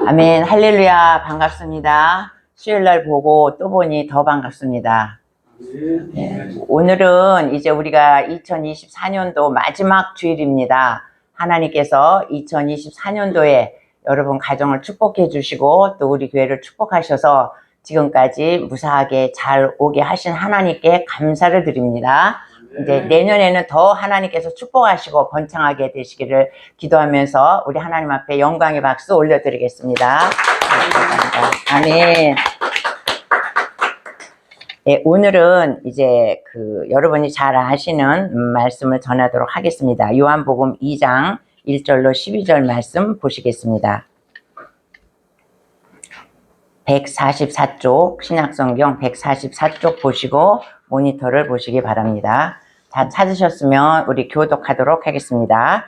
아멘, 할렐루야, 반갑습니다. 수요일날 보고 또 보니 더 반갑습니다. 네, 오늘은 이제 우리가 2024년도 마지막 주일입니다. 하나님께서 2024년도에 여러분 가정을 축복해 주시고 또 우리 교회를 축복하셔서 지금까지 무사하게 잘 오게 하신 하나님께 감사를 드립니다. 이제 내년에는 더 하나님께서 축복하시고 번창하게 되시기를 기도하면서 우리 하나님 앞에 영광의 박수 올려드리겠습니다. 감사합니다. 아멘. 네, 오늘은 이제 여러분이 잘 아시는 말씀을 전하도록 하겠습니다. 요한복음 2장 1절로 12절 말씀 보시겠습니다. 144쪽 신약성경 144쪽 보시고 모니터를 보시기 바랍니다. 다 찾으셨으면 우리 교독하도록 하겠습니다.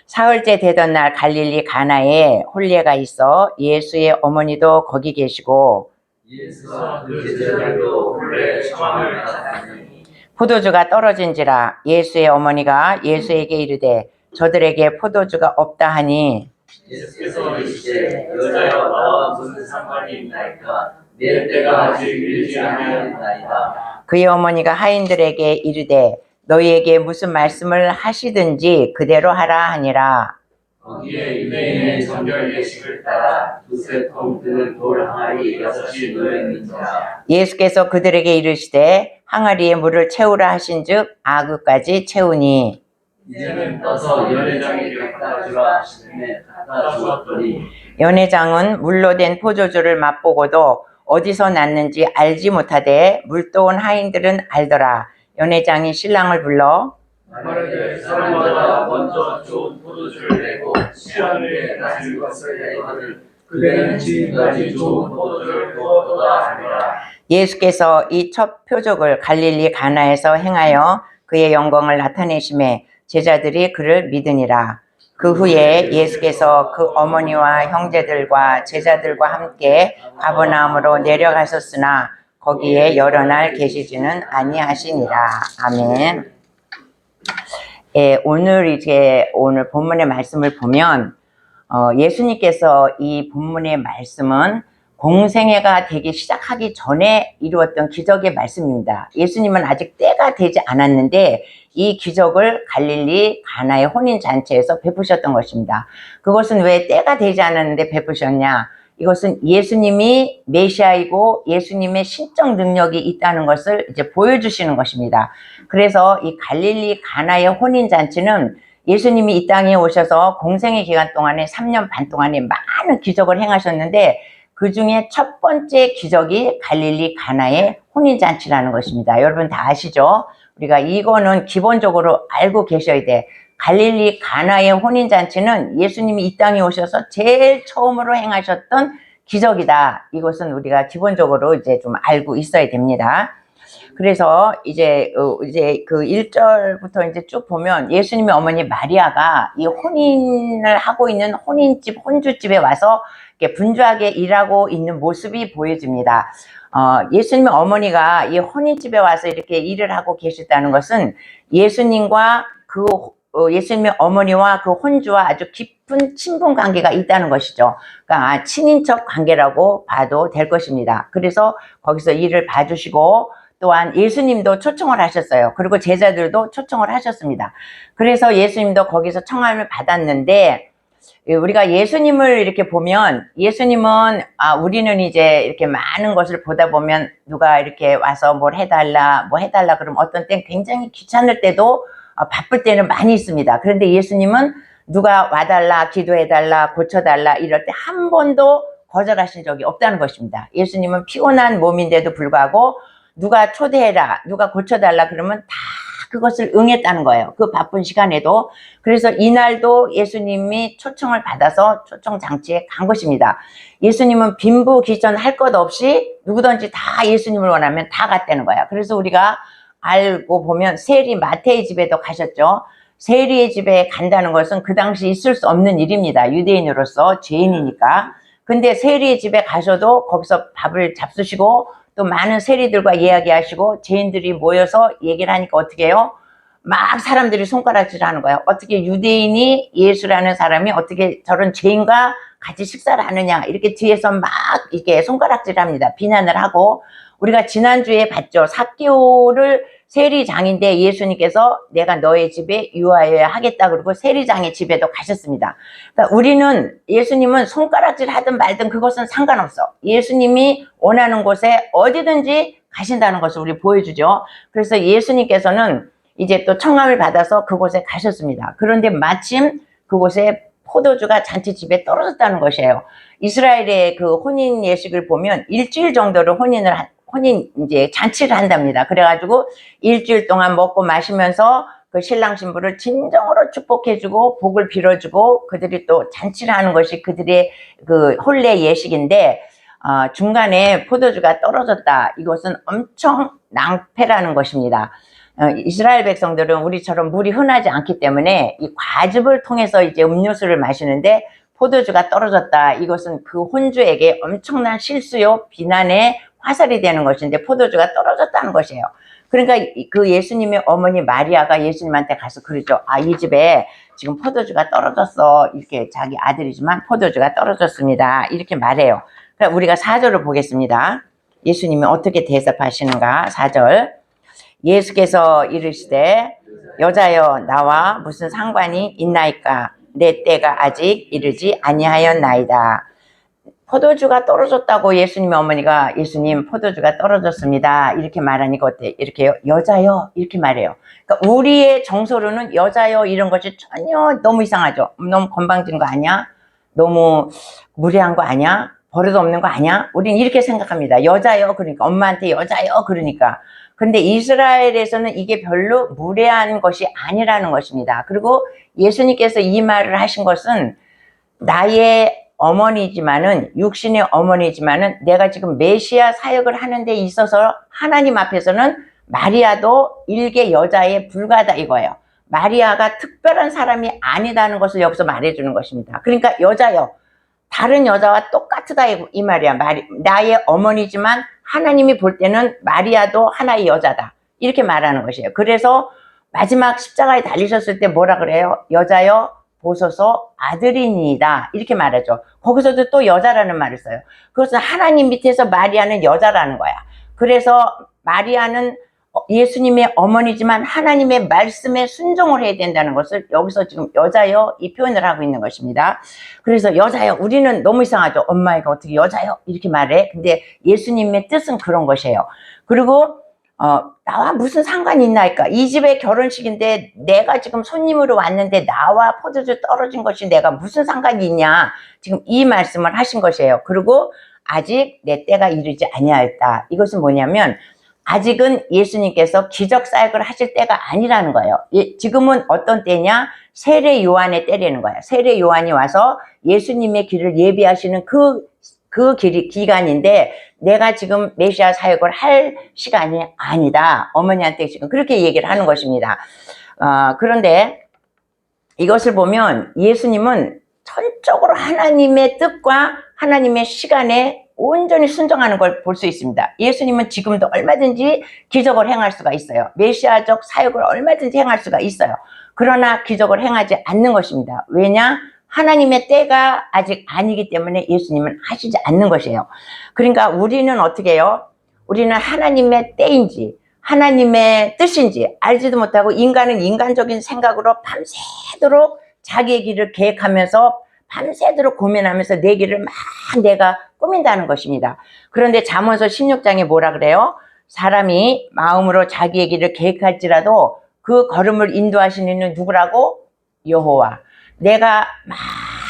사흘째 되던 날 갈릴리 가나에 혼례가 있어 예수의 어머니도 거기 계시고 예수와 그 제자들도 혼례 청함을 받았으니 포도주가 떨어진지라 예수의 어머니가 예수에게 이르되 저들에게 포도주가 없다 하니 예수께서 이르시되 여자여 나와 무슨 상관이 있나이까 내 때가 아직 이르지 아니하였나이다. 그의 어머니가 하인들에게 이르되 너희에게 무슨 말씀을 하시든지 그대로 하라 하니라. 거기에 유대인의 정결 예식을 따라 두세 통 드는 돌 항아리 6이 놓였는지라. 예수께서 그들에게 이르시되 항아리에 물을 채우라 하신즉 아그까지 채우니 이제는 떠서 연회장에게 갖다 주라 하시매 갖다 주었더니 연회장은 물로 된 포도주를 맛보고도 어디서 났는지 알지 못하되 물도온 하인들은 알더라. 연회장이 신랑을 불러 말하되 사람마다 먼저 좋은 포도주를 내고 시간 후에 낮은 것을 내거늘 그대는 지금까지 좋은 포도주를 부었도다 하니라. 예수께서 이 첫 표적을 갈릴리 가나에서 행하여 그의 영광을 나타내심에 제자들이 그를 믿으니라. 그 후에 예수께서 그 어머니와 형제들과 제자들과 함께 가버나움으로 내려가셨으나 거기에 여러 날 계시지는 아니하시니라. 아멘. 예, 오늘 본문의 말씀을 보면 예수님께서 이 본문의 말씀은 공생애가 되기 시작하기 전에 이루었던 기적의 말씀입니다. 예수님은 아직 때가 되지 않았는데 이 기적을 갈릴리 가나의 혼인잔치에서 베푸셨던 것입니다. 그것은 왜 때가 되지 않았는데 베푸셨냐? 이것은 예수님이 메시아이고 예수님의 신적 능력이 있다는 것을 이제 보여주시는 것입니다. 그래서 이 갈릴리 가나의 혼인잔치는 예수님이 이 땅에 오셔서 공생의 기간 동안에 3년 반 동안에 많은 기적을 행하셨는데 그 중에 첫 번째 기적이 갈릴리 가나의 혼인잔치라는 것입니다. 여러분 다 아시죠? 우리가 이거는 기본적으로 알고 계셔야 돼. 갈릴리 가나의 혼인잔치는 예수님이 이 땅에 오셔서 제일 처음으로 행하셨던 기적이다. 이것은 우리가 기본적으로 이제 좀 알고 있어야 됩니다. 그래서 이제 그 1절부터 이제 쭉 보면 예수님의 어머니 마리아가 이 혼인을 하고 있는 혼주집에 와서 이렇게 분주하게 일하고 있는 모습이 보여집니다. 예수님의 어머니가 이 혼인집에 와서 이렇게 일을 하고 계셨다는 것은 예수님과 예수님의 어머니와 그 혼주와 아주 깊은 친분 관계가 있다는 것이죠. 그러니까 친인척 관계라고 봐도 될 것입니다. 그래서 거기서 일을 봐주시고 또한 예수님도 초청을 하셨어요. 그리고 제자들도 초청을 하셨습니다. 그래서 예수님도 거기서 청함을 받았는데 우리가 예수님을 이렇게 보면 예수님은 우리는 이제 이렇게 많은 것을 보다 보면 누가 이렇게 와서 뭘 해달라 그러면 어떤 땐 굉장히 귀찮을 때도 바쁠 때는 많이 있습니다. 그런데 예수님은 누가 와달라 기도해달라 고쳐달라 이럴 때 한 번도 거절하신 적이 없다는 것입니다. 예수님은 피곤한 몸인데도 불구하고 누가 초대해라 누가 고쳐달라 그러면 다 그것을 응했다는 거예요. 그 바쁜 시간에도. 그래서 이날도 예수님이 초청을 받아서 초청 장치에 간 것입니다. 예수님은 빈부귀전 할 것 없이 누구든지 다 예수님을 원하면 다 갔다는 거예요. 그래서 우리가 알고 보면 세리 마태의 집에도 가셨죠. 세리의 집에 간다는 것은 그 당시 있을 수 없는 일입니다. 유대인으로서 죄인이니까. 근데 세리의 집에 가셔도 거기서 밥을 잡수시고 또 많은 세리들과 이야기하시고 죄인들이 모여서 얘기를 하니까 어떻게 해요? 막 사람들이 손가락질 하는 거야. 어떻게 유대인이 예수라는 사람이 어떻게 저런 죄인과 같이 식사를 하느냐. 이렇게 뒤에서 막 이렇게 손가락질 합니다. 비난을 하고. 우리가 지난주에 봤죠. 삭개오를 세리장인데 예수님께서 내가 너의 집에 유하여야 하겠다 그러고 세리장의 집에도 가셨습니다. 그러니까 우리는 예수님은 손가락질 하든 말든 그것은 상관없어. 예수님이 원하는 곳에 어디든지 가신다는 것을 우리 보여주죠. 그래서 예수님께서는 이제 또 청함을 받아서 그곳에 가셨습니다. 그런데 마침 그곳에 포도주가 잔치집에 떨어졌다는 것이에요. 이스라엘의 그 혼인 예식을 보면 일주일 정도를 혼인 이제 잔치를 한답니다. 그래가지고 일주일 동안 먹고 마시면서 그 신랑 신부를 진정으로 축복해주고 복을 빌어주고 그들이 또 잔치를 하는 것이 그들의 그 혼례 예식인데 중간에 포도주가 떨어졌다. 이것은 엄청 낭패라는 것입니다. 이스라엘 백성들은 우리처럼 물이 흔하지 않기 때문에 이 과즙을 통해서 이제 음료수를 마시는데 포도주가 떨어졌다. 이것은 그 혼주에게 엄청난 실수요, 비난의 화살이 되는 것인데 포도주가 떨어졌다는 것이에요. 그러니까 그 예수님의 어머니 마리아가 예수님한테 가서 그러죠. 이 집에 지금 포도주가 떨어졌어. 이렇게 자기 아들이지만 포도주가 떨어졌습니다. 이렇게 말해요. 그러니까 우리가 4절을 보겠습니다. 예수님이 어떻게 대답하시는가. 4절. 예수께서 이르시되 여자여 나와 무슨 상관이 있나이까. 내 때가 아직 이르지 아니하였나이다. 포도주가 떨어졌다고 예수님의 어머니가 예수님 포도주가 떨어졌습니다. 이렇게 말하니까 어때? 이렇게 여자여 이렇게 말해요. 그러니까 우리의 정서로는 여자여 이런 것이 전혀 너무 이상하죠. 너무 건방진 거 아니야? 너무 무례한 거 아니야? 버릇 없는 거 아니야? 우리는 이렇게 생각합니다. 여자여 그러니까 엄마한테 여자여 그러니까. 근데 이스라엘에서는 이게 별로 무례한 것이 아니라는 것입니다. 그리고 예수님께서 이 말을 하신 것은 나의 어머니지만은 육신의 어머니지만은 내가 지금 메시아 사역을 하는 데 있어서 하나님 앞에서는 마리아도 일개 여자에 불과하다 이거예요. 마리아가 특별한 사람이 아니다는 것을 여기서 말해주는 것입니다. 그러니까 여자요. 다른 여자와 똑같다 이 말이야. 나의 어머니지만 하나님이 볼 때는 마리아도 하나의 여자다. 이렇게 말하는 것이에요. 그래서 마지막 십자가에 달리셨을 때 뭐라 그래요? 여자여 보소서 아들이니이다. 이렇게 말하죠. 거기서도 또 여자라는 말을 써요. 그것은 하나님 밑에서 마리아는 여자라는 거야. 그래서 마리아는 예수님의 어머니지만 하나님의 말씀에 순종을 해야 된다는 것을 여기서 지금 여자여 이 표현을 하고 있는 것입니다. 그래서 여자여 우리는 너무 이상하죠. 엄마가 어떻게 여자여 이렇게 말해. 근데 예수님의 뜻은 그런 것이에요. 그리고 나와 무슨 상관이 있나이까. 이 집의 결혼식인데 내가 지금 손님으로 왔는데 나와 포도주 떨어진 것이 내가 무슨 상관이 있냐. 지금 이 말씀을 하신 것이에요. 그리고 아직 내 때가 이르지 아니하였다. 이것은 뭐냐면 아직은 예수님께서 기적 사역을 하실 때가 아니라는 거예요. 지금은 어떤 때냐? 세례 요한의 때라는 거예요. 세례 요한이 와서 예수님의 길을 예비하시는 그 기간인데 내가 지금 메시아 사역을 할 시간이 아니다. 어머니한테 지금 그렇게 얘기를 하는 것입니다. 그런데 이것을 보면 예수님은 전적으로 하나님의 뜻과 하나님의 시간에 온전히 순종하는 걸 볼 수 있습니다. 예수님은 지금도 얼마든지 기적을 행할 수가 있어요. 메시아적 사역을 얼마든지 행할 수가 있어요. 그러나 기적을 행하지 않는 것입니다. 왜냐? 하나님의 때가 아직 아니기 때문에 예수님은 하시지 않는 것이에요. 그러니까 우리는 어떻게 해요? 우리는 하나님의 때인지 하나님의 뜻인지 알지도 못하고 인간은 인간적인 생각으로 밤새도록 자기의 길을 계획하면서 밤새도록 고민하면서 내 길을 막 내가 꾸민다는 것입니다. 그런데 잠언서 16장에 뭐라 그래요? 사람이 마음으로 자기의 길을 계획할지라도 그 걸음을 인도하시는 이는 누구라고? 여호와. 내가 막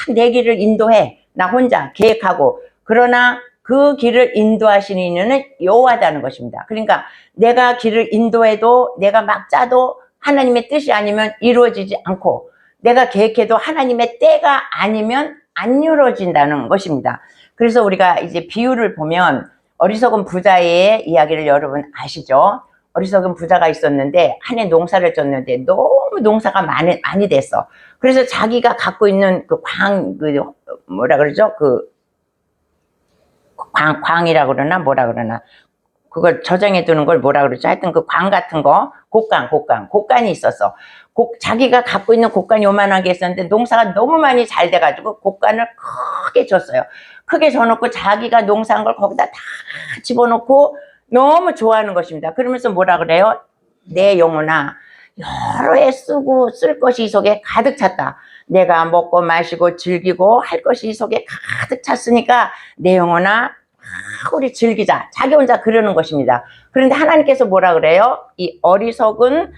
내 길을 인도해. 나 혼자 계획하고. 그러나 그 길을 인도하시는 이는 여호와다는 것입니다. 그러니까 내가 길을 인도해도 내가 막 짜도 하나님의 뜻이 아니면 이루어지지 않고 내가 계획해도 하나님의 때가 아니면 안 이루어진다는 것입니다. 그래서 우리가 이제 비유를 보면 어리석은 부자의 이야기를 여러분 아시죠? 어리석은 부자가 있었는데 한 해 농사를 졌는데 너무 농사가 많이 됐어. 그래서 자기가 갖고 있는 뭐라 그러죠? 광이라고 그러나 뭐라 그러나 그걸 저장해 두는 걸 뭐라 그러죠? 하여튼 그 관 같은 거, 곡간이 있었어. 자기가 갖고 있는 곡간이 요만하게 있었는데 농사가 너무 많이 잘 돼가지고 곡간을 크게 줬어요. 크게 줘놓고 자기가 농사한 걸 거기다 다 집어넣고 너무 좋아하는 것입니다. 그러면서 뭐라 그래요? 내 영혼아, 여러 해 쓰고 쓸 것이 이 속에 가득 찼다. 내가 먹고 마시고 즐기고 할 것이 이 속에 가득 찼으니까 내 영혼아, 우리 즐기자. 자기 혼자 그러는 것입니다. 그런데 하나님께서 뭐라 그래요? 이 어리석은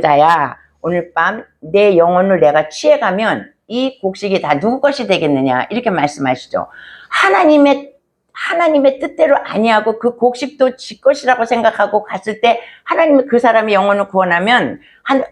자야, 오늘 밤 내 영혼을 내가 취해가면 이 곡식이 다 누구 것이 되겠느냐, 이렇게 말씀하시죠. 하나님의 뜻대로 아니하고 그 곡식도 지 것이라고 생각하고 갔을 때 하나님이 그 사람의 영혼을 구원하면,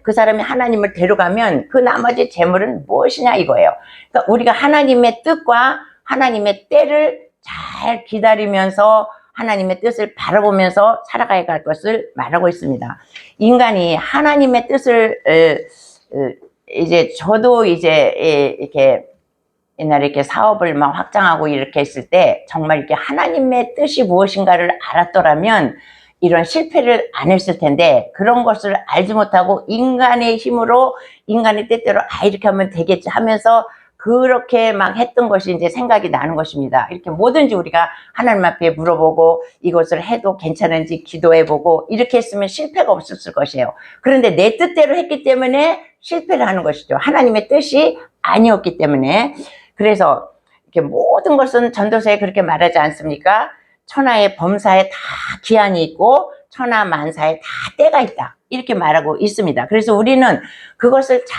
그 사람이 하나님을 데려가면 그 나머지 재물은 무엇이냐 이거예요. 그러니까 우리가 하나님의 뜻과 하나님의 때를 잘 기다리면서 하나님의 뜻을 바라보면서 살아가야 할 것을 말하고 있습니다. 인간이 하나님의 뜻을 이제 저도 이제 이렇게 옛날에 이렇게 사업을 막 확장하고 이렇게 했을 때 정말 이렇게 하나님의 뜻이 무엇인가를 알았더라면 이런 실패를 안 했을 텐데, 그런 것을 알지 못하고 인간의 힘으로 인간의 뜻대로 이렇게 하면 되겠지 하면서 그렇게 막 했던 것이 이제 생각이 나는 것입니다. 이렇게 뭐든지 우리가 하나님 앞에 물어보고 이것을 해도 괜찮은지 기도해보고 이렇게 했으면 실패가 없었을 것이에요. 그런데 내 뜻대로 했기 때문에 실패를 하는 것이죠. 하나님의 뜻이 아니었기 때문에. 그래서 이렇게 모든 것은 전도서에 그렇게 말하지 않습니까? 천하의 범사에 다 기한이 있고 천하 만사에 다 때가 있다, 이렇게 말하고 있습니다. 그래서 우리는 그것을 잘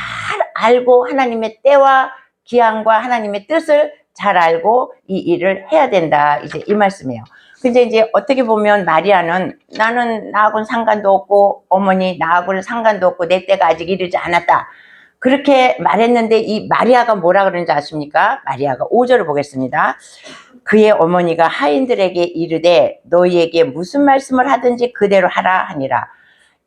알고 하나님의 때와 기한과 하나님의 뜻을 잘 알고 이 일을 해야 된다, 이제 이 말씀이에요. 근데 이제 어떻게 보면 마리아는 나는 나하고는 상관도 없고 어머니 나하고는 상관도 없고 내 때가 아직 이르지 않았다, 그렇게 말했는데 이 마리아가 뭐라 그러는지 아십니까? 마리아가 5절을 보겠습니다. 그의 어머니가 하인들에게 이르되 너희에게 무슨 말씀을 하든지 그대로 하라 하니라.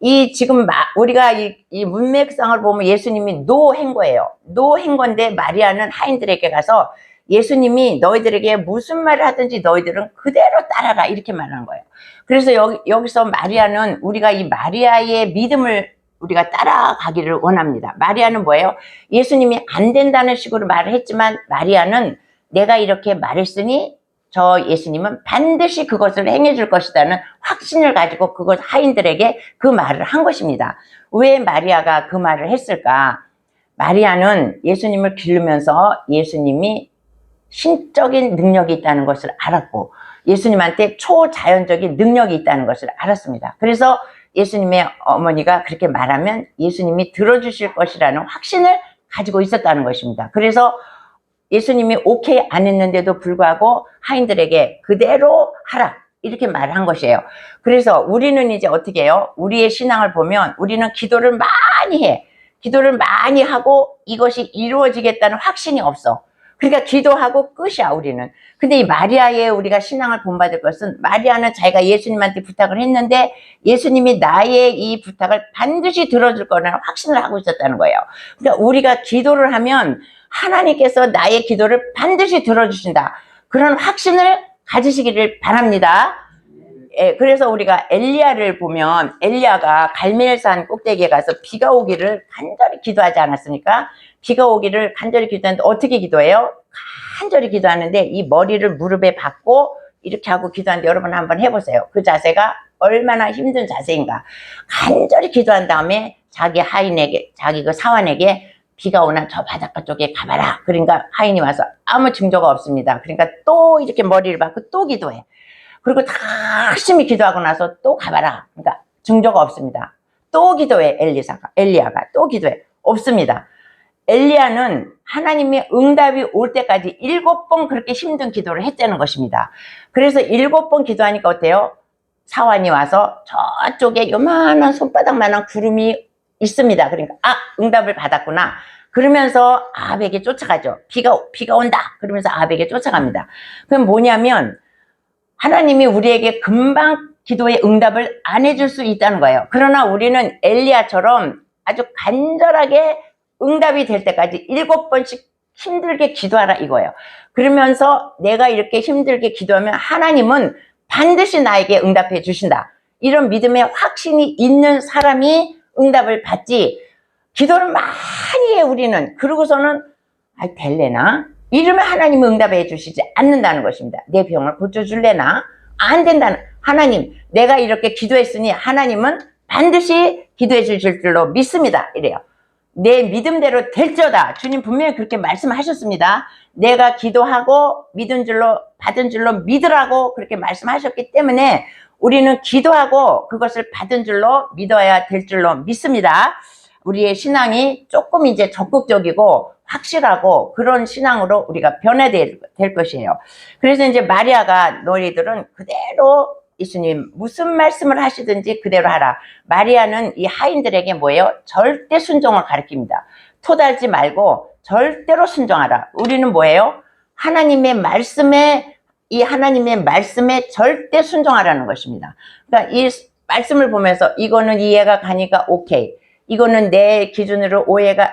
이 지금 우리가 이 문맥상을 보면 예수님이 노한 거예요. 노한 건데 마리아는 하인들에게 가서 예수님이 너희들에게 무슨 말을 하든지 너희들은 그대로 따라라, 이렇게 말하는 거예요. 그래서 여기서 마리아는 우리가 이 마리아의 믿음을 우리가 따라가기를 원합니다. 마리아는 뭐예요? 예수님이 안 된다는 식으로 말을 했지만 마리아는 내가 이렇게 말했으니 저 예수님은 반드시 그것을 행해 줄 것이라는 확신을 가지고 그것 하인들에게 그 말을 한 것입니다. 왜 마리아가 그 말을 했을까? 마리아는 예수님을 기르면서 예수님이 신적인 능력이 있다는 것을 알았고 예수님한테 초자연적인 능력이 있다는 것을 알았습니다. 그래서 예수님의 어머니가 그렇게 말하면 예수님이 들어주실 것이라는 확신을 가지고 있었다는 것입니다. 그래서 예수님이 오케이 안 했는데도 불구하고 하인들에게 그대로 하라, 이렇게 말한 것이에요. 그래서 우리는 이제 어떻게 해요? 우리의 신앙을 보면 우리는 기도를 많이 해. 기도를 많이 하고 이것이 이루어지겠다는 확신이 없어. 그러니까 기도하고 끝이야, 우리는. 근데 이 마리아의 우리가 신앙을 본받을 것은, 마리아는 자기가 예수님한테 부탁을 했는데 예수님이 나의 이 부탁을 반드시 들어줄 거라는 확신을 하고 있었다는 거예요. 그러니까 우리가 기도를 하면 하나님께서 나의 기도를 반드시 들어주신다, 그런 확신을 가지시기를 바랍니다. 예, 그래서 우리가 엘리야를 보면 엘리야가 갈멜산 꼭대기에 가서 비가 오기를 간절히 기도하지 않았습니까? 비가 오기를 간절히 기도하는데 어떻게 기도해요? 간절히 기도하는데 이 머리를 무릎에 박고 이렇게 하고 기도하는데 여러분 한번 해보세요. 그 자세가 얼마나 힘든 자세인가. 간절히 기도한 다음에 자기 하인에게, 자기 그 사환에게 비가 오나 저 바닷가 쪽에 가봐라. 그러니까 하인이 와서 아무 징조가 없습니다. 그러니까 또 이렇게 머리를 박고 또 기도해. 그리고 다 열심히 기도하고 나서 또 가봐라. 그러니까 증거가 없습니다. 또 기도해. 엘리야가 또 기도해. 없습니다. 엘리야는 하나님의 응답이 올 때까지 7번 그렇게 힘든 기도를 했다는 것입니다. 그래서 7번 기도하니까 어때요? 사환이 와서 저쪽에 요만한 손바닥만한 구름이 있습니다. 그러니까 응답을 받았구나. 그러면서 아합에게 쫓아가죠. 비가 온다. 그러면서 아합에게 쫓아갑니다. 그럼 뭐냐면 하나님이 우리에게 금방 기도의 응답을 안 해줄 수 있다는 거예요. 그러나 우리는 엘리야처럼 아주 간절하게 응답이 될 때까지 7번씩 힘들게 기도하라 이거예요. 그러면서 내가 이렇게 힘들게 기도하면 하나님은 반드시 나에게 응답해 주신다. 이런 믿음의 확신이 있는 사람이 응답을 받지, 기도를 많이 해 우리는. 그러고서는 될래나? 이러면 하나님은 응답해 주시지 않는다는 것입니다. 내 병을 고쳐줄래나? 안 된다는. 하나님, 내가 이렇게 기도했으니 하나님은 반드시 기도해 주실 줄로 믿습니다. 이래요. 내 믿음대로 될저다. 주님 분명히 그렇게 말씀하셨습니다. 내가 기도하고 믿은 줄로, 받은 줄로 믿으라고 그렇게 말씀하셨기 때문에 우리는 기도하고 그것을 받은 줄로 믿어야 될 줄로 믿습니다. 우리의 신앙이 조금 이제 적극적이고 확실하고 그런 신앙으로 우리가 변화될 것이에요. 그래서 이제 마리아가 너희들은 그대로 예수님 무슨 말씀을 하시든지 그대로 하라. 마리아는 이 하인들에게 뭐예요? 절대 순종을 가르칩니다. 토달지 말고 절대로 순종하라. 우리는 뭐예요? 하나님의 말씀에, 이 하나님의 말씀에 절대 순종하라는 것입니다. 그러니까 이 말씀을 보면서 이거는 이해가 가니까 오케이, 이거는 내 기준으로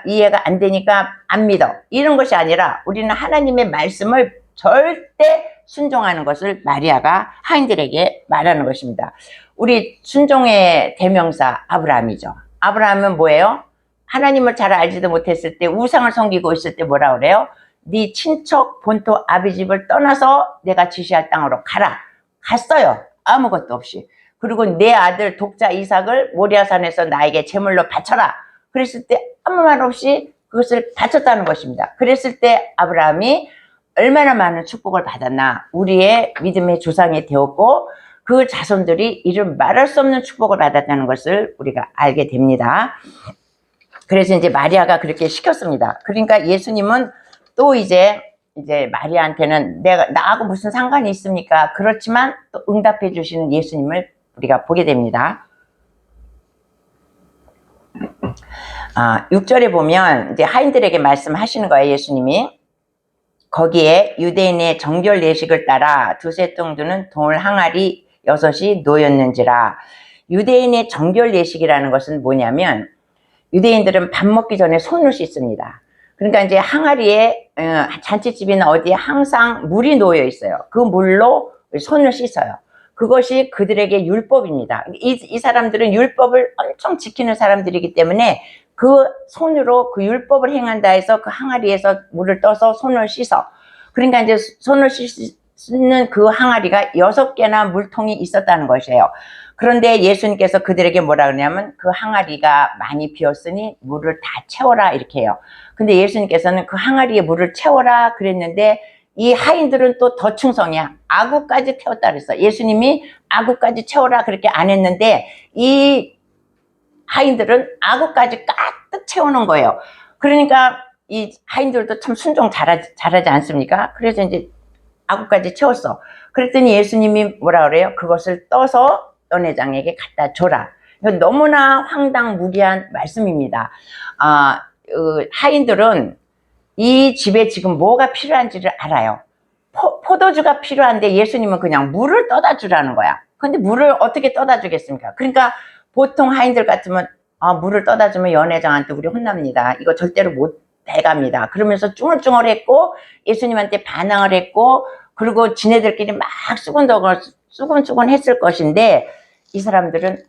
이해가 안 되니까 안 믿어, 이런 것이 아니라 우리는 하나님의 말씀을 절대 순종하는 것을 마리아가 하인들에게 말하는 것입니다. 우리 순종의 대명사 아브라함이죠. 아브라함은 뭐예요? 하나님을 잘 알지도 못했을 때, 우상을 섬기고 있을 때 뭐라 그래요? 네 친척 본토 아비집을 떠나서 내가 지시할 땅으로 가라. 갔어요. 아무것도 없이. 그리고 내 아들 독자 이삭을 모리아산에서 나에게 제물로 바쳐라. 그랬을 때 아무 말 없이 그것을 바쳤다는 것입니다. 그랬을 때 아브라함이 얼마나 많은 축복을 받았나. 우리의 믿음의 조상이 되었고 그 자손들이 이를 말할 수 없는 축복을 받았다는 것을 우리가 알게 됩니다. 그래서 이제 마리아가 그렇게 시켰습니다. 그러니까 예수님은 또 이제 마리아한테는 나하고 무슨 상관이 있습니까? 그렇지만 또 응답해 주시는 예수님을 우리가 보게 됩니다. 6절에 보면 이제 하인들에게 말씀하시는 거예요, 예수님이. 거기에 유대인의 정결 예식을 따라 두세 통 드는 돌 항아리 6이 놓였는지라. 유대인의 정결 예식이라는 것은 뭐냐면, 유대인들은 밥 먹기 전에 손을 씻습니다. 그러니까 이제 항아리에, 잔치집이나 어디에 항상 물이 놓여 있어요. 그 물로 손을 씻어요. 그것이 그들에게 율법입니다. 이 사람들은 율법을 엄청 지키는 사람들이기 때문에 그 손으로 그 율법을 행한다 해서 그 항아리에서 물을 떠서 손을 씻어. 그러니까 이제 손을 씻는 그 항아리가 6개나 물통이 있었다는 것이에요. 그런데 예수님께서 그들에게 뭐라 그러냐면 그 항아리가 많이 비었으니 물을 다 채워라 이렇게 해요. 근데 예수님께서는 그 항아리에 물을 채워라 그랬는데 이 하인들은 또 더 충성이야. 아구까지 태웠다 그랬어. 예수님이 아구까지 채워라 그렇게 안 했는데 이 하인들은 아구까지 가득 채우는 거예요. 그러니까 이 하인들도 참 순종 잘하지 않습니까? 그래서 이제 아구까지 채웠어. 그랬더니 예수님이 뭐라 그래요? 그것을 떠서 연회장에게 갖다 줘라. 이건 너무나 황당무계한 말씀입니다. 하인들은 이 집에 지금 뭐가 필요한지를 알아요. 포도주가 필요한데 예수님은 그냥 물을 떠다 주라는 거야. 근데 물을 어떻게 떠다 주겠습니까? 그러니까 보통 하인들 같으면 물을 떠다 주면 연회장한테 우리 혼납니다. 이거 절대로 못 해갑니다. 그러면서 쭝얼쭝얼했고 예수님한테 반항을 했고 그리고 지네들끼리 막 수근수근 했을 것인데 이 사람들은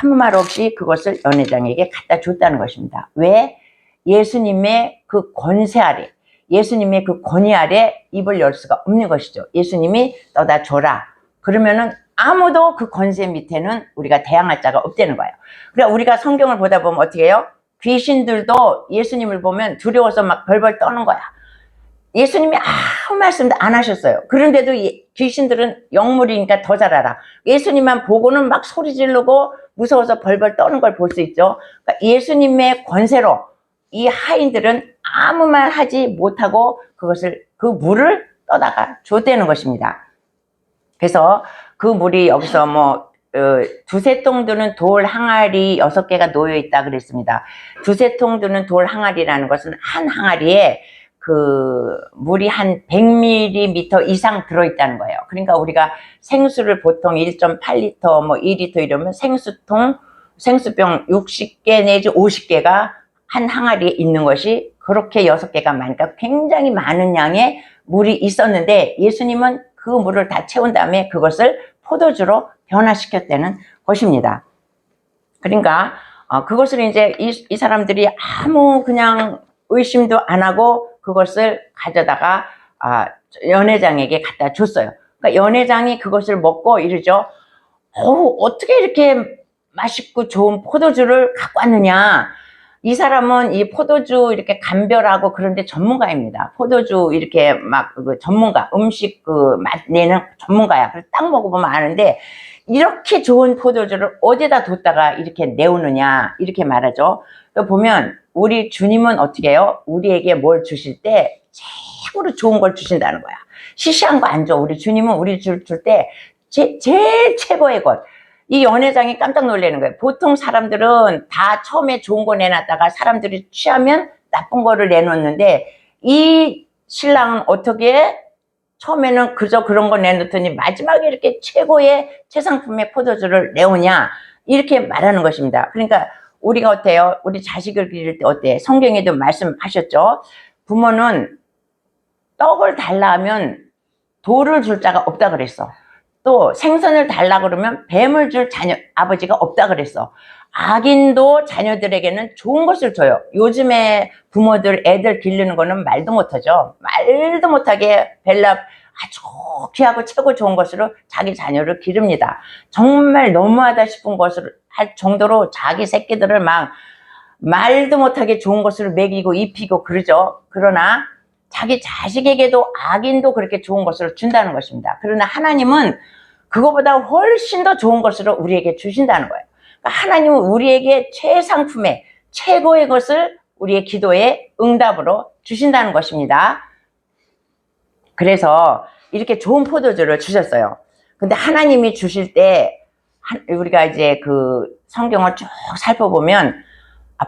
아무 말 없이 그것을 연회장에게 갖다 줬다는 것입니다. 왜? 예수님의 그 권세 아래, 예수님의 그 권위 아래 입을 열 수가 없는 것이죠. 예수님이 떠다 줘라. 그러면은 아무도 그 권세 밑에는 우리가 대항할 자가 없다는 거예요. 그러니까 우리가 성경을 보다 보면 어떻게 해요? 귀신들도 예수님을 보면 두려워서 막 벌벌 떠는 거야. 예수님이 아무 말씀도 안 하셨어요. 그런데도 귀신들은 영물이니까 더 잘 알아. 예수님만 보고는 막 소리 지르고 무서워서 벌벌 떠는 걸 볼 수 있죠. 그러니까 예수님의 권세로 이 하인들은 아무 말 하지 못하고 그 물을 떠다가 줬다는 것입니다. 그래서 그 물이 여기서 두세 통 드는 돌 항아리 6개가 놓여 있다 그랬습니다. 두세 통 드는 돌 항아리라는 것은 한 항아리에 그 물이 한 100ml 이상 들어있다는 거예요. 그러니까 우리가 생수를 보통 1.8리터, 2리터 이러면 생수병 60개 내지 50개가 한 항아리에 있는 것이 그렇게 6개가 많으니까 굉장히 많은 양의 물이 있었는데 예수님은 그 물을 다 채운 다음에 그것을 포도주로 변화시켰다는 것입니다. 그러니까 그것을 이제 이 사람들이 아무 그냥 의심도 안 하고 그것을 가져다가 연회장에게 갖다 줬어요. 그러니까 연회장이 그것을 먹고 이러죠. 어떻게 이렇게 맛있고 좋은 포도주를 갖고 왔느냐. 이 사람은 이 포도주 이렇게 감별하고 그런데 전문가입니다. 포도주 이렇게 막 전문가, 음식 맛 내는 전문가야. 그래서 딱 먹어보면 아는데 이렇게 좋은 포도주를 어디다 뒀다가 이렇게 내오느냐 이렇게 말하죠. 보면 우리 주님은 어떻게 해요? 우리에게 뭘 주실 때 최고로 좋은 걸 주신다는 거야. 시시한 거 안 줘. 우리 주님은 우리 줄 때 제일 최고의 것. 이 연회장이 깜짝 놀라는 거예요. 보통 사람들은 다 처음에 좋은 거 내놨다가 사람들이 취하면 나쁜 거를 내놓는데 이 신랑은 어떻게 처음에는 그저 그런 거 내놓더니 마지막에 이렇게 최고의 최상품의 포도주를 내오냐 이렇게 말하는 것입니다. 그러니까 우리가 어때요? 우리 자식을 기를 때 어때? 성경에도 말씀하셨죠. 부모는 떡을 달라 하면 돌을 줄 자가 없다 그랬어. 또 생선을 달라 그러면 뱀을 줄 아버지가 없다 그랬어. 악인도 자녀들에게는 좋은 것을 줘요. 요즘에 부모들 애들 기르는 거는 말도 못하죠. 말도 못하게 아주 귀하고 최고 좋은 것으로 자기 자녀를 기릅니다. 정말 너무하다 싶은 것을 할 정도로 자기 새끼들을 막 말도 못하게 좋은 것을 먹이고 입히고 그러죠. 그러나 자기 자식에게도 악인도 그렇게 좋은 것을 준다는 것입니다. 그러나 하나님은 그거보다 훨씬 더 좋은 것으로 우리에게 주신다는 거예요. 그러니까 하나님은 우리에게 최상품의 최고의 것을 우리의 기도에 응답으로 주신다는 것입니다. 그래서 이렇게 좋은 포도주를 주셨어요. 근데 하나님이 주실 때 우리가 이제 그 성경을 쭉 살펴보면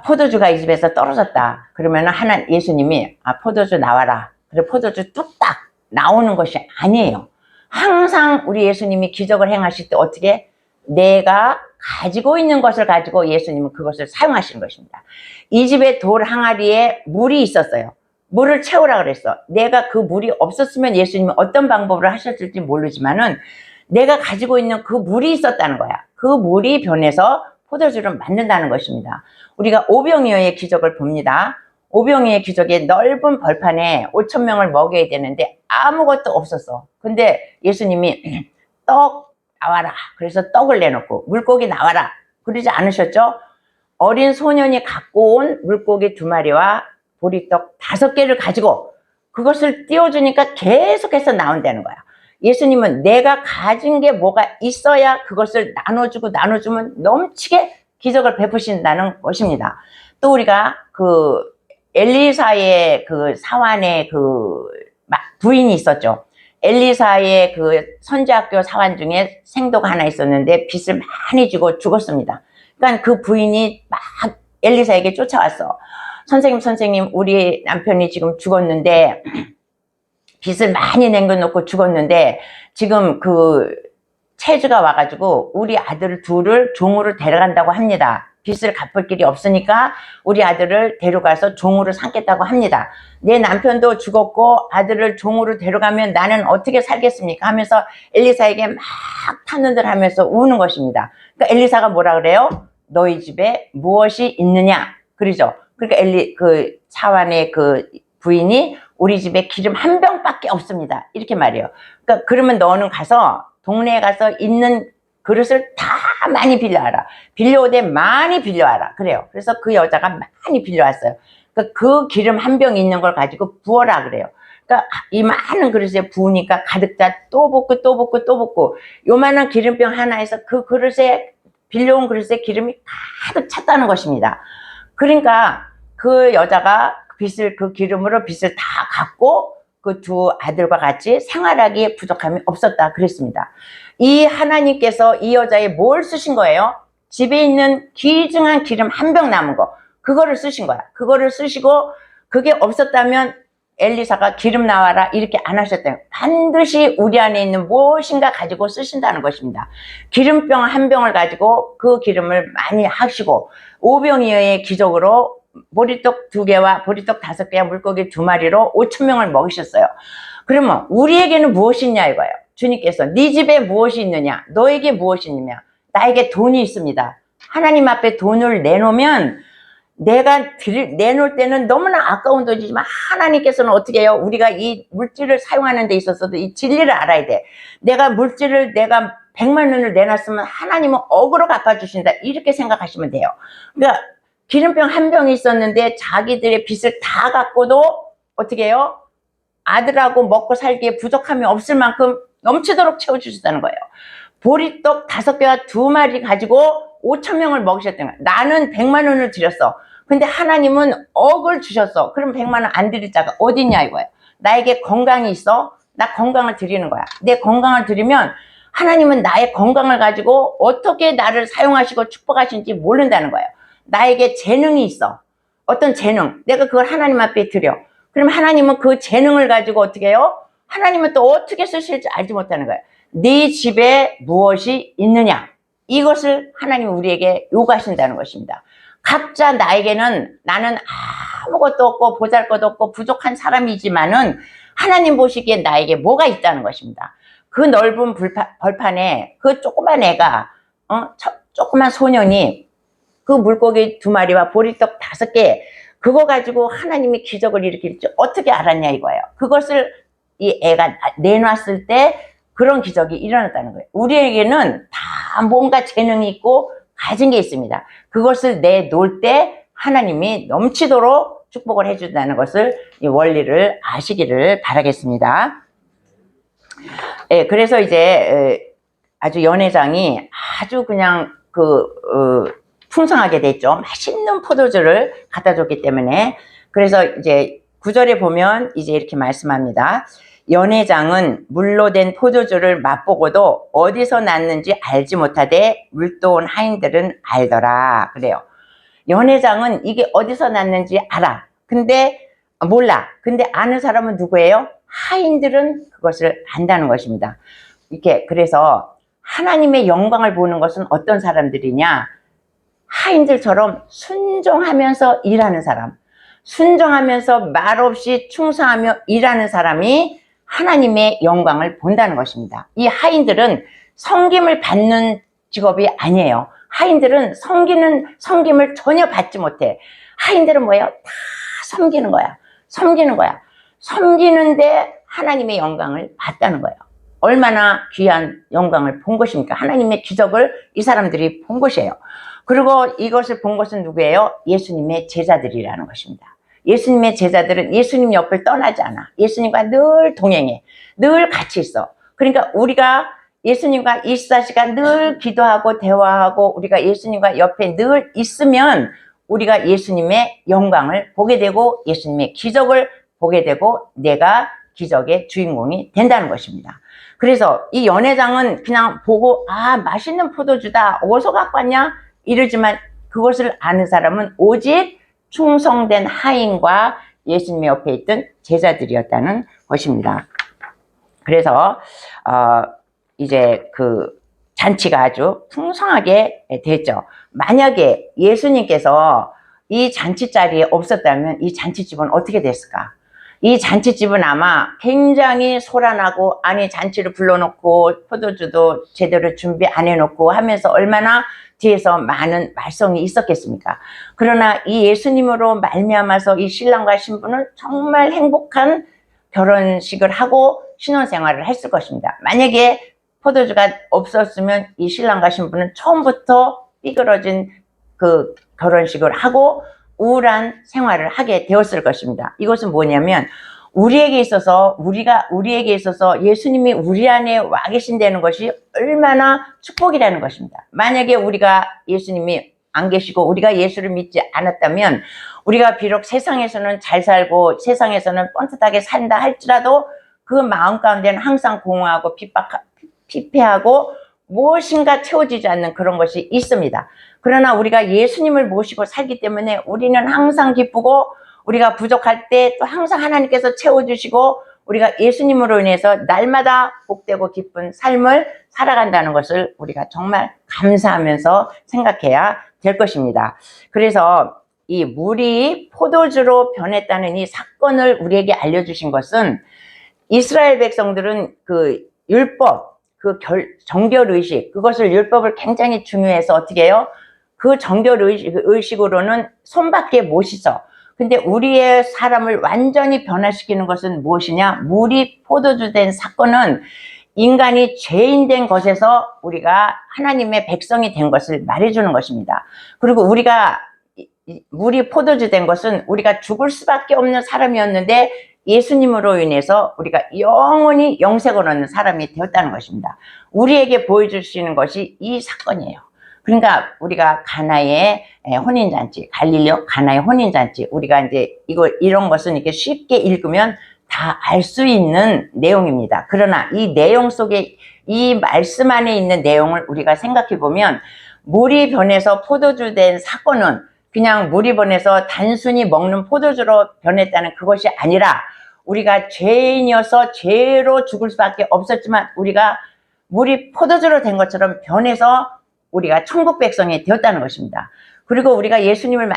포도주가 이 집에서 떨어졌다. 그러면 예수님이 포도주 나와라. 그래 포도주 뚝딱 나오는 것이 아니에요. 항상 우리 예수님이 기적을 행하실 때 어떻게 내가 가지고 있는 것을 가지고 예수님은 그것을 사용하시는 것입니다. 이 집에 돌 항아리에 물이 있었어요. 물을 채우라 그랬어. 내가 그 물이 없었으면 예수님은 어떤 방법을 하셨을지 모르지만은 내가 가지고 있는 그 물이 있었다는 거야. 그 물이 변해서 포도주를 만든다는 것입니다. 우리가 오병이어의 기적을 봅니다. 오병이어의 기적에 넓은 벌판에 5,000명을 먹여야 되는데 아무것도 없었어. 근데 예수님이 떡 나와라. 그래서 떡을 내놓고 물고기 나와라. 그러지 않으셨죠? 어린 소년이 갖고 온 물고기 2마리와 보리떡 5개를 가지고 그것을 띄워주니까 계속해서 나온다는 거야. 예수님은 내가 가진 게 뭐가 있어야 그것을 나눠주면 넘치게 기적을 베푸신다는 것입니다. 또 우리가 그 엘리사의 그 사환의 그 부인이 있었죠. 엘리사의 그 선지학교 사환 중에 생도가 하나 있었는데 빚을 많이 주고 죽었습니다. 그러니까 그 부인이 막 엘리사에게 쫓아왔어. 선생님, 우리 남편이 지금 죽었는데 빚을 많이 남겨놓고 죽었는데 지금 그 체주가 와가지고 우리 아들 둘을 종으로 데려간다고 합니다. 빚을 갚을 길이 없으니까 우리 아들을 데려가서 종으로 삼겠다고 합니다. 내 남편도 죽었고 아들을 종으로 데려가면 나는 어떻게 살겠습니까? 하면서 엘리사에게 막 탄원을 하면서 우는 것입니다. 그러니까 엘리사가 뭐라 그래요? 너희 집에 무엇이 있느냐? 그러죠. 그러니까 그 사환의 그 부인이 우리 집에 기름 1병밖에 없습니다. 이렇게 말해요. 그러니까 그러면 너는 가서 동네에 가서 있는 그릇을 다 많이 빌려와라. 빌려오되 많이 빌려와라. 그래요. 그래서 그 여자가 많이 빌려왔어요. 그러니까 그 기름 1병 있는 걸 가지고 부어라 그래요. 그러니까 이 많은 그릇에 부으니까 가득 차 또 붓고 요만한 기름병 하나에서 그 그릇에 빌려온 그릇에 기름이 가득 찼다는 것입니다. 그러니까 그 여자가 그 기름으로 빚을 다 갚고 그 2 아들과 같이 생활하기에 부족함이 없었다 그랬습니다. 이 하나님께서 이 여자에 뭘 쓰신 거예요? 집에 있는 귀중한 기름 1병 남은 거 그거를 쓰신 거야. 그거를 쓰시고 그게 없었다면 엘리사가 기름 나와라 이렇게 안 하셨대요. 반드시 우리 안에 있는 무엇인가 가지고 쓰신다는 것입니다. 기름병 1병을 가지고 그 기름을 많이 하시고 오병이어의 기적으로 보리떡 2개와 보리떡 5개와 물고기 2마리로 5,000명을 먹이셨어요. 그러면 우리에게는 무엇이 있냐 이거예요. 주님께서 네 집에 무엇이 있느냐, 너에게 무엇이 있느냐, 나에게 돈이 있습니다. 하나님 앞에 돈을 내놓으면 내가 내놓을 때는 너무나 아까운 돈이지만 하나님께서는 어떻게 해요? 우리가 이 물질을 사용하는 데 있어서도 이 진리를 알아야 돼. 내가 물질을 내가 100만 원을 내놨으면 하나님은 억으로 갚아주신다, 이렇게 생각하시면 돼요. 그러니까 기름병 한 병이 있었는데 자기들의 빚을 다 갚고도 어떻게 해요? 아들하고 먹고 살기에 부족함이 없을 만큼 넘치도록 채워주셨다는 거예요. 보리떡 5개와 2마리 가지고 5,000명을 먹이셨다는 거예요. 나는 100만 원을 드렸어. 근데 하나님은 억을 주셨어. 그럼 100만 원 안 드릴 자가 어디 있냐 이거예요. 나에게 건강이 있어. 나 건강을 드리는 거야. 내 건강을 드리면 하나님은 나의 건강을 가지고 어떻게 나를 사용하시고 축복하시는지 모른다는 거예요. 나에게 재능이 있어. 어떤 재능. 내가 그걸 하나님 앞에 드려. 그럼 하나님은 그 재능을 가지고 어떻게 해요? 하나님은 또 어떻게 쓰실지 알지 못하는 거예요. 네 집에 무엇이 있느냐, 이것을 하나님은 우리에게 요구하신다는 것입니다. 각자 나에게는, 나는 아무것도 없고 보잘것도 없고 부족한 사람이지만은 하나님 보시기에 나에게 뭐가 있다는 것입니다. 그 넓은 벌판에 그 조그만 애가, 조그만 소년이 그 물고기 2마리와 보리떡 5개, 그거 가지고 하나님이 기적을 일으킬지 어떻게 알았냐 이거예요. 그것을 이 애가 내놨을 때 그런 기적이 일어났다는 거예요. 우리에게는 다 뭔가 재능이 있고 가진 게 있습니다. 그것을 내놓을 때 하나님이 넘치도록 축복을 해준다는 것을, 이 원리를 아시기를 바라겠습니다. 예, 그래서 이제 아주 연회장이 아주 그냥 풍성하게 됐죠. 맛있는 포도주를 갖다 줬기 때문에. 그래서 이제 9절에 보면 이제 이렇게 말씀합니다. 연회장은 물로 된 포도주를 맛보고도 어디서 났는지 알지 못하되 물도온 하인들은 알더라. 그래요. 연회장은 이게 어디서 났는지 알아. 근데 몰라. 근데 아는 사람은 누구예요? 하인들은 그것을 안다는 것입니다. 이렇게, 그래서 하나님의 영광을 보는 것은 어떤 사람들이냐? 하인들처럼 순종하면서 일하는 사람, 순종하면서 말없이 충성하며 일하는 사람이 하나님의 영광을 본다는 것입니다. 이 하인들은 섬김을 받는 직업이 아니에요. 하인들은 섬김을 전혀 받지 못해. 하인들은 뭐예요? 다 섬기는 거야. 섬기는 거야. 섬기는데 하나님의 영광을 받다는 거예요. 얼마나 귀한 영광을 본 것입니까? 하나님의 기적을 이 사람들이 본 것이에요. 그리고 이것을 본 것은 누구예요? 예수님의 제자들이라는 것입니다. 예수님의 제자들은 예수님 옆을 떠나지 않아. 예수님과 늘 동행해. 늘 같이 있어. 그러니까 우리가 예수님과 24시간 늘 기도하고 대화하고 우리가 예수님과 옆에 늘 있으면 우리가 예수님의 영광을 보게 되고 예수님의 기적을 보게 되고 내가 기적의 주인공이 된다는 것입니다. 그래서 이 연회장은 그냥 보고 맛있는 포도주다, 어디서 갖고 왔냐 이러지만 그것을 아는 사람은 오직 충성된 하인과 예수님의 옆에 있던 제자들이었다는 것입니다. 그래서 이제 그 잔치가 아주 풍성하게 됐죠. 만약에 예수님께서 이 잔치 자리에 없었다면 이 잔치집은 어떻게 됐을까? 이 잔치집은 아마 굉장히 소란하고, 아니 잔치를 불러놓고 포도주도 제대로 준비 안 해놓고 하면서 얼마나 뒤에서 많은 말썽이 있었겠습니까? 그러나 이 예수님으로 말미암아서 이 신랑과 신부는 정말 행복한 결혼식을 하고 신혼생활을 했을 것입니다. 만약에 포도주가 없었으면 이 신랑과 신부는 처음부터 삐그러진 그 결혼식을 하고 우울한 생활을 하게 되었을 것입니다. 이것은 뭐냐면 우리에게 있어서 예수님이 우리 안에 와 계신다는 것이 얼마나 축복이라는 것입니다. 만약에 우리가 예수님이 안 계시고 우리가 예수를 믿지 않았다면 우리가 비록 세상에서는 잘 살고 세상에서는 뻔듯하게 산다 할지라도 그 마음 가운데는 항상 공허하고 피폐하고 무엇인가 채워지지 않는 그런 것이 있습니다. 그러나 우리가 예수님을 모시고 살기 때문에 우리는 항상 기쁘고 우리가 부족할 때 또 항상 하나님께서 채워주시고 우리가 예수님으로 인해서 날마다 복되고 기쁜 삶을 살아간다는 것을 우리가 정말 감사하면서 생각해야 될 것입니다. 그래서 이 물이 포도주로 변했다는 이 사건을 우리에게 알려주신 것은 이스라엘 백성들은 그 율법, 정결의식, 그것을 율법을 굉장히 중요해서 어떻게 해요? 그 정결의식으로는 손밖에 못 씻어. 근데 우리의 사람을 완전히 변화시키는 것은 무엇이냐? 물이 포도주 된 사건은 인간이 죄인 된 것에서 우리가 하나님의 백성이 된 것을 말해주는 것입니다. 그리고 우리가 물이 포도주 된 것은 우리가 죽을 수밖에 없는 사람이었는데 예수님으로 인해서 우리가 영원히 영생을 얻는 사람이 되었다는 것입니다. 우리에게 보여주시는 것이 이 사건이에요. 그러니까 우리가 가나의 혼인잔치, 갈릴리 가나의 혼인잔치, 우리가 이제 이런 것은 이렇게 쉽게 읽으면 다 알 수 있는 내용입니다. 그러나 이 내용 속에 이 말씀 안에 있는 내용을 우리가 생각해 보면 물이 변해서 포도주 된 사건은 그냥 물이 변해서 단순히 먹는 포도주로 변했다는 그것이 아니라 우리가 죄인이어서 죄로 죽을 수밖에 없었지만 우리가 물이 포도주로 된 것처럼 변해서 우리가 천국 백성이 되었다는 것입니다. 그리고 우리가 예수님을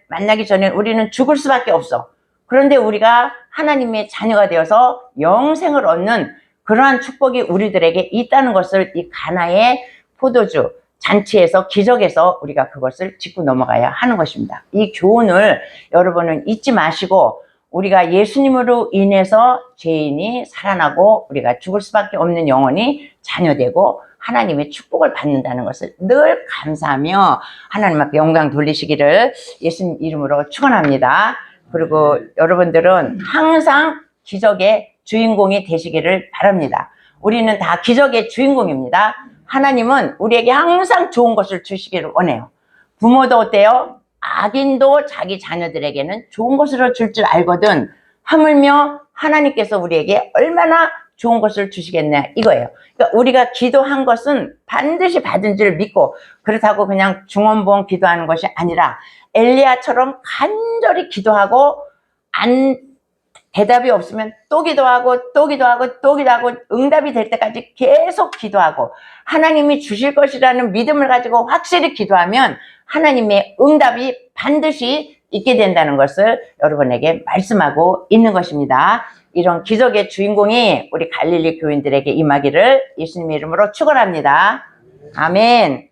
만나기 전에 우리는 죽을 수밖에 없어. 그런데 우리가 하나님의 자녀가 되어서 영생을 얻는 그러한 축복이 우리들에게 있다는 것을 이 가나의 포도주 잔치에서 기적에서 우리가 그것을 짚고 넘어가야 하는 것입니다. 이 교훈을 여러분은 잊지 마시고 우리가 예수님으로 인해서 죄인이 살아나고 우리가 죽을 수밖에 없는 영혼이 자녀되고 하나님의 축복을 받는다는 것을 늘 감사하며 하나님 앞에 영광 돌리시기를 예수님 이름으로 축원합니다. 그리고 여러분들은 항상 기적의 주인공이 되시기를 바랍니다. 우리는 다 기적의 주인공입니다. 하나님은 우리에게 항상 좋은 것을 주시기를 원해요. 부모도 어때요? 악인도 자기 자녀들에게는 좋은 것으로 줄 알거든. 하물며 하나님께서 우리에게 얼마나 좋은 것을 주시겠냐 이거예요. 그러니까 우리가 기도한 것은 반드시 받은 줄 믿고 그렇다고 그냥 중원부원 기도하는 것이 아니라 엘리야처럼 간절히 기도하고 대답이 없으면 또 기도하고 또 기도하고 또 기도하고 응답이 될 때까지 계속 기도하고 하나님이 주실 것이라는 믿음을 가지고 확실히 기도하면 하나님의 응답이 반드시 있게 된다는 것을 여러분에게 말씀하고 있는 것입니다. 이런 기적의 주인공이 우리 갈릴리 교인들에게 임하기를 예수님의 이름으로 축원합니다. 아멘.